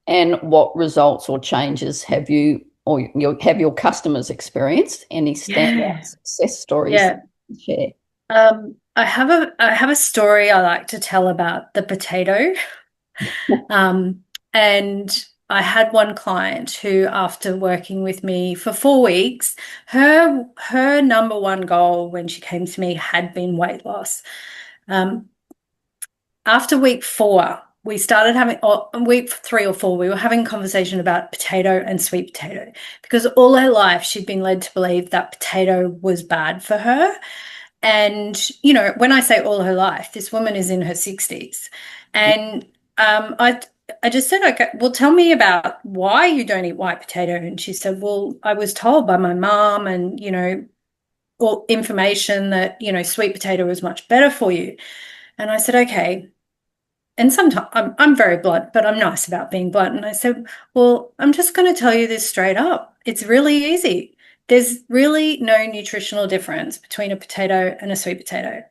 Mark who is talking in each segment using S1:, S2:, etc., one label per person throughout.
S1: And what results or changes have you or have your customers experienced? Any standout
S2: Yeah.
S1: success stories that
S2: Yeah.
S1: you can share?
S2: I have a story I like to tell about the potato. Um, and I had one client who, after working with me for 4 weeks, her number one goal when she came to me had been weight loss. Um, After week 4, we started having, or week 3 or 4, we were having a conversation about potato and sweet potato because all her life she'd been led to believe that potato was bad for her. And, when I say all her life, this woman is in her 60s. And I just said, okay, well, tell me about why you don't eat white potato. And she said, well, I was told by my mom and, all information that, sweet potato is much better for you. And I said, okay. And sometimes I'm very blunt, but I'm nice about being blunt. And I said, well, I'm just going to tell you this straight up. It's really easy. There's really no nutritional difference between a potato and a sweet potato.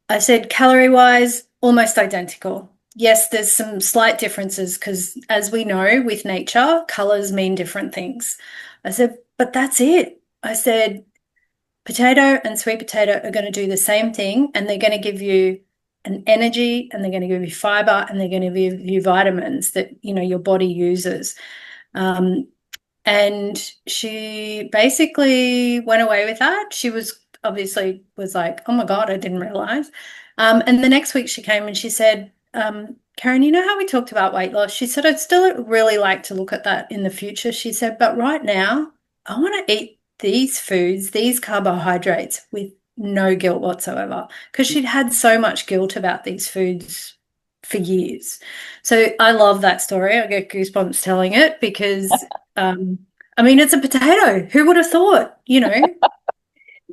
S2: I said calorie wise, almost identical. Yes, there's some slight differences because, as we know, with nature, colors mean different things. I said, but that's it. I said, potato and sweet potato are going to do the same thing, and they're going to give you an energy, and they're going to give you fiber, and they're going to give you vitamins that your body uses. Um, and she basically went away with that. She was obviously was like, "Oh my God, I didn't realize." And the next week she came and she said, "Karen, you know how we talked about weight loss?" She said, "I'd still really like to look at that in the future." She said, "But right now, I want to eat these foods, these carbohydrates with no guilt whatsoever." Because she'd had so much guilt about these foods for years. So I love that story. I get goosebumps telling it because um, I mean, it's a potato. Who would have thought, And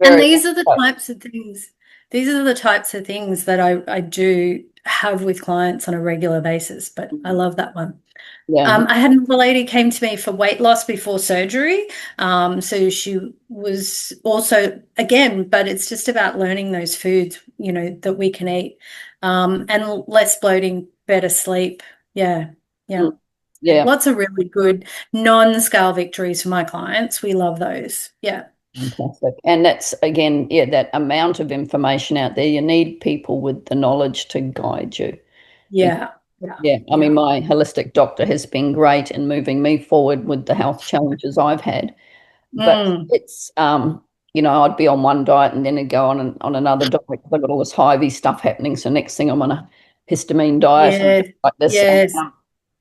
S1: Very
S2: these
S1: much
S2: are the
S1: so.
S2: types of things, these are the types of things that I do have with clients on a regular basis. But I love that one.
S1: Yeah.
S2: I had another lady came to me for weight loss before surgery. So she was also, again, but it's just about learning those foods, that we can eat, and less bloating, better sleep. Yeah. Yeah.
S1: Mm. Yeah.
S2: Lots of really good non-scale victories for my clients. We love those. Yeah.
S1: Fantastic. And that's again, yeah, that amount of information out there. You need people with the knowledge to guide you.
S2: Yeah. Yeah.
S1: Yeah, I
S2: Yeah.
S1: mean, my holistic doctor has been great in moving me forward with the health challenges I've had. But
S2: Mm.
S1: it's, I'd be on one diet and then I'd go on another diet because I've got all this high V stuff happening. So next thing I'm on a histamine diet and
S2: Yes.
S1: like this, and
S2: Yes.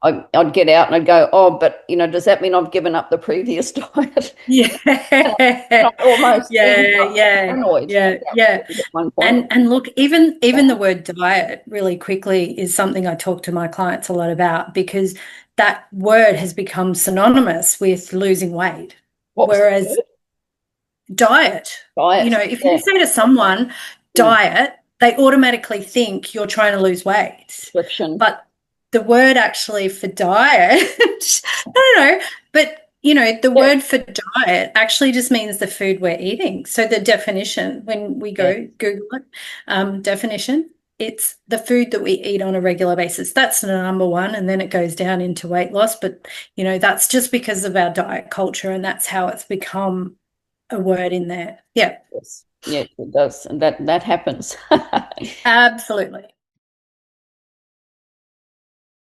S1: I'd get out and I'd go, oh, but does that mean I've given up the previous diet? And
S2: Yeah.
S1: I almost even
S2: Yeah.
S1: got
S2: Yeah.
S1: paranoid
S2: Yeah. Yeah.
S1: at one point.
S2: And look, even the word diet really quickly is something I talk to my clients a lot about because that word has become synonymous with losing weight.
S1: What was the
S2: Whereas
S1: word?
S2: diet,
S1: Diet.
S2: if you
S1: Yeah.
S2: say to someone
S1: Mm.
S2: diet, they automatically think you're trying to lose weight.
S1: Prescription.
S2: But the word actually for diet, I don't know, but the
S1: Yeah.
S2: word for diet actually just means the food we're eating. So the definition, when we
S1: Yeah.
S2: go Google it, definition, it's the food that we eat on a regular basis. That's the number one. And then it goes down into weight loss. But, that's just because of our diet culture and that's how it's become a word in there. Yeah,
S1: Yes. Yeah, it does. And that happens.
S2: absolutely.